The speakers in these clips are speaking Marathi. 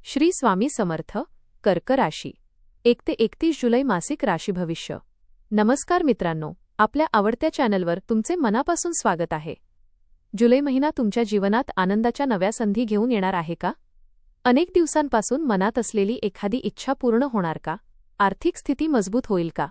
श्री स्वामी समर्थ. कर्क राशी 1 ते 31 जुलै मासिक राशी भविष्य. नमस्कार मित्रांनो, आपल्या आवडत्या चॅनलवर तुमचे मनापासून स्वागत आहे. जुलै महिना तुमच्या जीवनात आनंदाच्या नव्या संधी घेऊन येणार आहे का? अनेक दिवसांपासून मनात असलेली एखादी इच्छा पूर्ण होणार का? आर्थिक स्थिती मजबूत होईल का?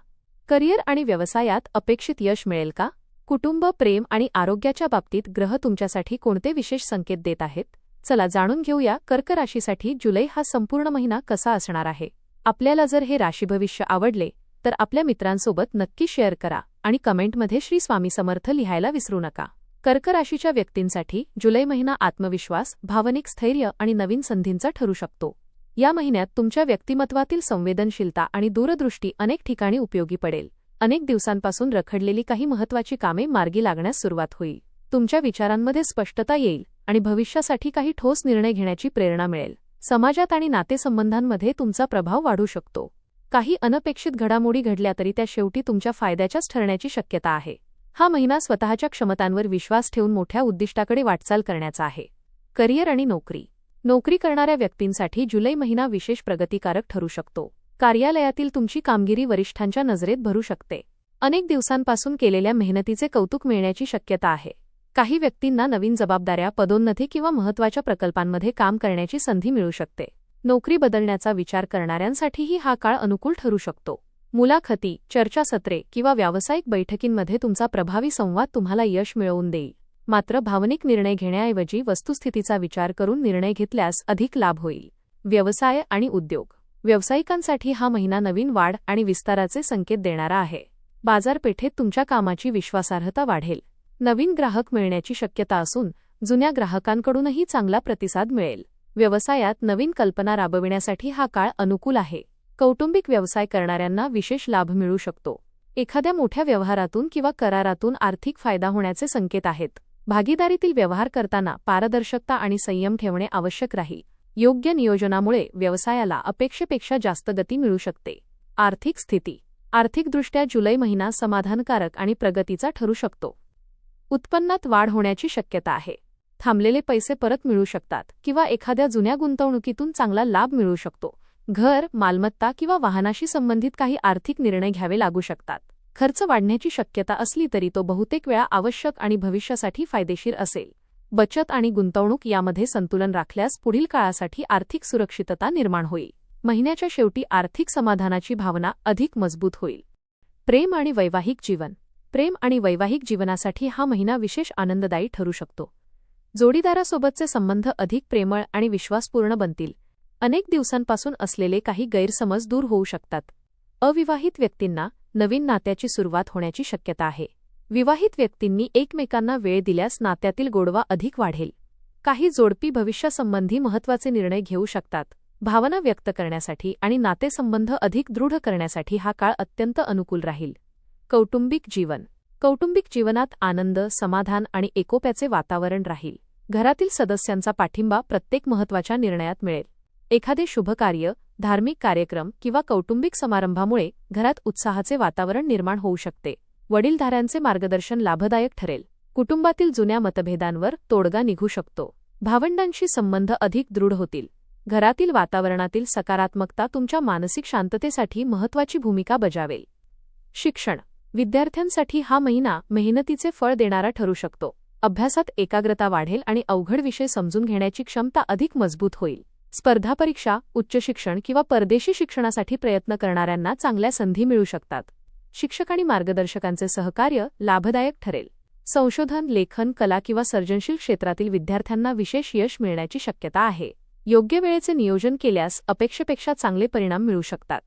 करिअर आणि व्यवसायात अपेक्षित यश मिळेल का? कुटुंब, प्रेम आणि आरोग्याच्या बाबतीत ग्रह तुमच्यासाठी कोणते विशेष संकेत देत आहेत? चला जाणून घेऊया कर्क राशीसाठी जुलै हा संपूर्ण महिना कसा असणार आहे. आपल्याला जर हे राशी भविष्य आवडले तर आपल्या मित्रांसोबत नक्की शेअर करा आणि कमेंटमध्ये श्री स्वामी समर्थ लिहायला विसरू नका. कर्क राशीच्या व्यक्तींसाठी जुलै महिना आत्मविश्वास, भावनिक स्थैर्य आणि नवीन संधींचा ठरू शकतो. या महिन्यात तुमच्या व्यक्तिमत्वातील संवेदनशीलता आणि दूरदृष्टी अनेक ठिकाणी उपयोगी पडेल. अनेक दिवसांपासून रखडलेली काही महत्त्वाची कामे मार्गी लागण्यास सुरुवात होईल. तुमच्या विचारांमध्ये स्पष्टता येईल आणि भविष्यासाठी काही ठोस निर्णय घेण्याची प्रेरणा मिळेल. समाजात आणि नातेसंबंधांमध्ये तुमचा प्रभाव वाढू शकतो. काही अनपेक्षित घडामोडी घडल्या तरी त्या शेवटी तुमच्या फायद्याच्याच ठरण्याची शक्यता आहे. हा महिना स्वतःच्या क्षमतांवर विश्वास ठेवून मोठ्या उद्दिष्टाकडे वाटचाल करण्याचा आहे. करिअर आणि नोकरी. नोकरी करणाऱ्या व्यक्तींसाठी जुलै महिना विशेष प्रगतिकारक ठरू शकतो. कार्यालयातील तुमची कामगिरी वरिष्ठांच्या नजरेत भरू शकते. अनेक दिवसांपासून केलेल्या मेहनतीचे कौतुक मिळण्याची शक्यता आहे. काही व्यक्तींना नवीन जबाबदाऱ्या, पदोन्नती किंवा महत्त्वाच्या प्रकल्पांमध्ये काम करण्याची संधी मिळू शकते. नोकरी बदलण्याचा विचार करणाऱ्यांसाठीही हा काळ अनुकूल ठरू शकतो. मुलाखती, चर्चासत्रे किंवा व्यावसायिक बैठकींमध्ये तुमचा प्रभावी संवाद तुम्हाला यश मिळवून देईल. मात्र भावनिक निर्णय घेण्याऐवजी वस्तुस्थितीचा विचार करून निर्णय घेतल्यास अधिक लाभ होईल. व्यवसाय आणि उद्योग. व्यावसायिकांसाठी हा महिना नवीन वाढ आणि विस्ताराचे संकेत देणारा आहे. बाजारपेठेत तुमच्या कामाची विश्वासार्हता वाढेल. नवीन ग्राहक मिळण्याची शक्यता असून जुन्या ग्राहकांकडूनही चांगला प्रतिसाद मिळेल. व्यवसायात नवीन कल्पना राबविण्यासाठी हा काळ अनुकूल आहे. कौटुंबिक व्यवसाय करणाऱ्यांना विशेष लाभ मिळू शकतो. एखाद्या मोठ्या व्यवहारातून किंवा करारातून आर्थिक फायदा होण्याचे संकेत आहेत. भागीदारीतील व्यवहार करताना पारदर्शकता आणि संयम ठेवणे आवश्यक राहील. योग्य नियोजनामुळे व्यवसायाला अपेक्षेपेक्षा जास्त गती मिळू शकते. आर्थिक स्थिती. आर्थिकदृष्ट्या जुलै महिना समाधानकारक आणि प्रगतीचा ठरू शकतो. उत्पन्नात वाढ होण्याची शक्यता आहे. थांबलेले पैसे परत मिळू शकतात किंवा एखाद्या जुन्या गुंतवणुकीतून चांगला लाभ मिळू शकतो. घर, मालमत्ता किंवा वाहनाशी संबंधित काही आर्थिक निर्णय घ्यावे लागू शकतात. खर्च वाढण्याची शक्यता असली तरी तो बहुतेक वेळा आवश्यक आणि भविष्यासाठी फायदेशीर असेल. बचत आणि गुंतवणूक यामध्ये संतुलन राखल्यास पुढील काळासाठी आर्थिक सुरक्षितता निर्माण होईल. महिन्याच्या शेवटी आर्थिक समाधानाची भावना अधिक मजबूत होईल. प्रेम आणि वैवाहिक जीवन. प्रेम आणि वैवाहिक जीवनासाठी हा महिना विशेष आनंददायी ठरू शकतो. जोडीदारासोबतचे संबंध अधिक प्रेमळ आणि विश्वासपूर्ण बनतील. अनेक दिवसांपासून असलेले काही गैरसमज दूर होऊ शकतात. अविवाहित व्यक्तींना नवीन नात्याची सुरुवात होण्याची शक्यता आहे. विवाहित व्यक्तींनी एकमेकांना वेळ दिल्यास नात्यातील गोडवा अधिक वाढेल. काही जोडपी भविष्यासंबंधी महत्त्वाचे निर्णय घेऊ शकतात. भावना व्यक्त करण्यासाठी आणि नातेसंबंध अधिक दृढ करण्यासाठी हा काळ अत्यंत अनुकूल राहील. कौटुंबिक जीवन. कौटुंबिक जीवनात आनंद, समाधान आणि एकोप्याचे वातावरण राहील. घरातील सदस्यांचा पाठिंबा प्रत्येक महत्त्वाच्या निर्णयात मिळेल. एखादे शुभकार्य, धार्मिक कार्यक्रम किंवा कौटुंबिक समारंभामुळे घरात उत्साहाचे वातावरण निर्माण होऊ शकते. वडीलधाऱ्यांचे मार्गदर्शन लाभदायक ठरेल. कुटुंबातील जुन्या मतभेदांवर तोडगा निघू शकतो. भावंडांशी संबंध अधिक दृढ होतील. घरातील वातावरणातील सकारात्मकता तुमच्या मानसिक शांततेसाठी महत्त्वाची भूमिका बजावेल. शिक्षण. विद्यार्थ्यांसाठी हा महिना मेहनतीचे फळ देणारा ठरू शकतो. अभ्यासात एकाग्रता वाढेल आणि अवघड विषय समजून घेण्याची क्षमता अधिक मजबूत होईल. स्पर्धा परीक्षा, उच्च शिक्षण किंवा परदेशी शिक्षणासाठी प्रयत्न करणाऱ्यांना चांगल्या संधी मिळू शकतात. शिक्षक आणि मार्गदर्शकांचे सहकार्य लाभदायक ठरेल. संशोधन, लेखन, कला किंवा सर्जनशील क्षेत्रातील विद्यार्थ्यांना विशेष यश मिळण्याची शक्यता आहे. योग्य वेळेचे नियोजन केल्यास अपेक्षेपेक्षा चांगले परिणाम मिळू शकतात.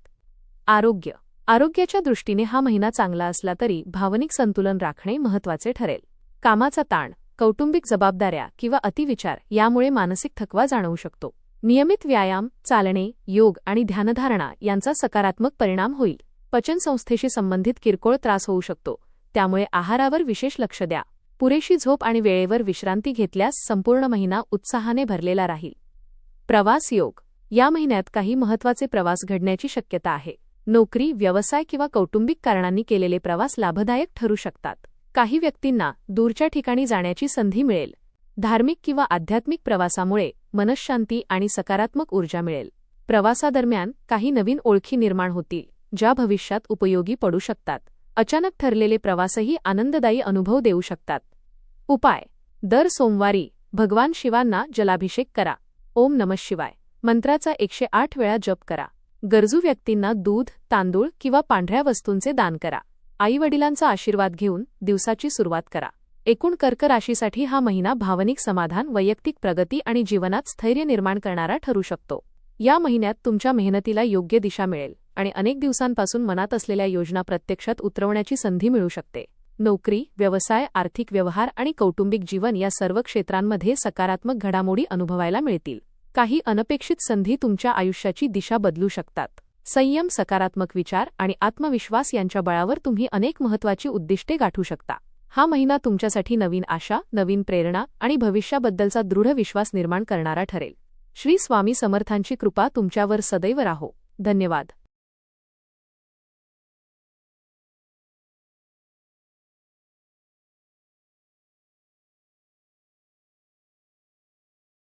आरोग्य. आरोग्याच्या दृष्टीने हा महिना चांगला असला तरी भावनिक संतुलन राखणे महत्त्वाचे ठरेल. कामाचा ताण, कौटुंबिक जबाबदाऱ्या किंवा अतिविचार यामुळे मानसिक थकवा जाणवू शकतो. नियमित व्यायाम, चालणे, योग आणि ध्यानधारणा यांचा सकारात्मक परिणाम होईल. पचनसंस्थेशी संबंधित किरकोळ त्रास होऊ शकतो, त्यामुळे आहारावर विशेष लक्ष द्या. पुरेशी झोप आणि वेळेवर विश्रांती घेतल्यास संपूर्ण महिना उत्साहाने भरलेला राहील. प्रवास योग. या महिन्यात काही महत्त्वाचे प्रवास घडण्याची शक्यता आहे. नोकरी, व्यवसाय किंवा कौटुंबिक कारणांनी केलेले प्रवास लाभदायक ठरू शकतात. काही व्यक्तींना दूरच्या ठिकाणी जाण्याची संधी मिळेल. धार्मिक किंवा आध्यात्मिक प्रवासामुळे मनःशांती आणि सकारात्मक ऊर्जा मिळेल. प्रवासादरम्यान काही नवीन ओळखी निर्माण होतील, ज्या भविष्यात उपयोगी पडू शकतात. अचानक ठरलेले प्रवासही आनंददायी अनुभव देऊ शकतात. उपाय: दर सोमवारी भगवान शिवांना जलाभिषेक करा. ओम नमः शिवाय मंत्राचा 108 वेळा जप करा. गरजू व्यक्तींना दूध, तांदूळ किंवा पांढऱ्या वस्तूंचे दान करा. आईवडिलांचा आशीर्वाद घेऊन दिवसाची सुरुवात करा. एकूण कर्क राशीसाठी हा महिना भावनिक समाधान, वैयक्तिक प्रगती आणि जीवनात स्थैर्य निर्माण करणारा ठरू शकतो. या महिन्यात तुमच्या मेहनतीला योग्य दिशा मिळेल आणि अनेक दिवसांपासून मनात असलेल्या योजना प्रत्यक्षात उतरवण्याची संधी मिळू शकते. नोकरी, व्यवसाय, आर्थिक व्यवहार आणि कौटुंबिक जीवन या सर्व क्षेत्रांमध्ये सकारात्मक घडामोडी अनुभवायला मिळतील. काही अनपेक्षित संधी तुमच्या आयुष्याची दिशा बदलू शकतात. संयम, सकारात्मक विचार आणि आत्मविश्वास यांच्या बळावर तुम्ही अनेक महत्त्वाची उद्दिष्टे गाठू शकता. हा महिना तुमच्यासाठी नवीन आशा, नवीन प्रेरणा आणि भविष्याबद्दलचा दृढ विश्वास निर्माण करणारा ठरेल. श्री स्वामी समर्थांची कृपा तुमच्यावर सदैव राहो. धन्यवाद.